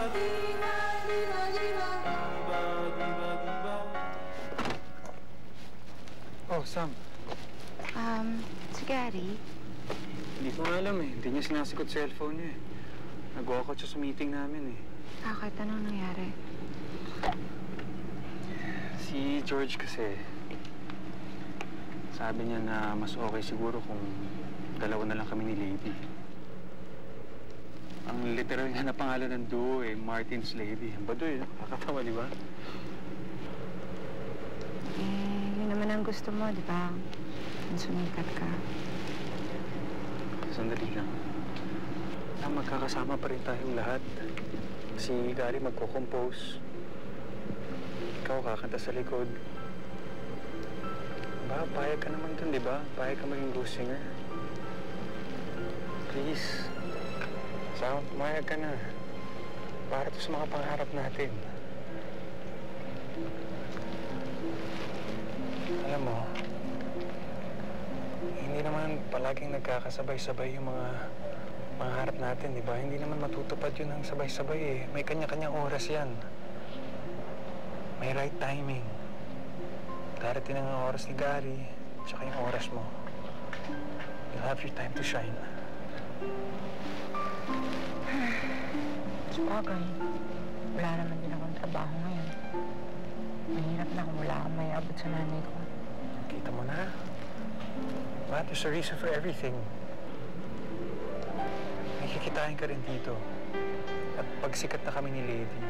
Diva, diva, diva. Diva, diva, diva. Oh, Sam. Si Gary? Hindi ko nga alam eh. Hindi niya sinasagot cellphone niya eh. Nag-walk out siya sa meeting namin eh. Bakit? Anong nangyari? Si George kasi, sabi niya na mas okay siguro kung dalawa na lang kami ni Lady. Ang literal nga na pangalan ng duo eh, Martin's Lady. Ang baduy, no? Kakatawa, di ba? Yun naman ang gusto mo, di ba? Ang sumikat ka. Sandali lang. Magkakasama pa rin tayong lahat. Si Gary magko-compose. Ikaw kakanta sa likod. Ba, payag ka naman dun, di ba? Payag ka maging blues singer. Please. Sam, pumayag ka na. Para to sa mga pangarap natin. Alam mo, hindi naman palaging nagkakasabay-sabay yung mga pangarap natin, di ba? Hindi naman matutupad yun ng sabay-sabay eh. May kanya-kanyang oras yan. May right timing. Darating ang oras ni Gary, tsaka yung oras mo. You'll have your time to shine. Sabagay, wala naman din akong trabaho ngayon. Mahirap na kung wala akong may abot sa nanay ko. Kita mo na? But there's a reason for everything. May kikitain ka rin dito. At pag sikat na kami ni Lady,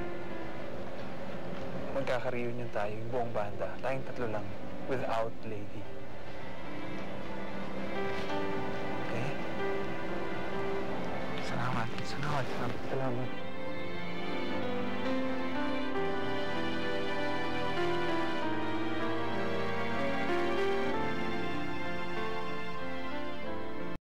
magkaka-reunion tayo, yung buong banda. Tayong tatlo lang, without Lady. Okay? Salamat. Salamat. Salamat.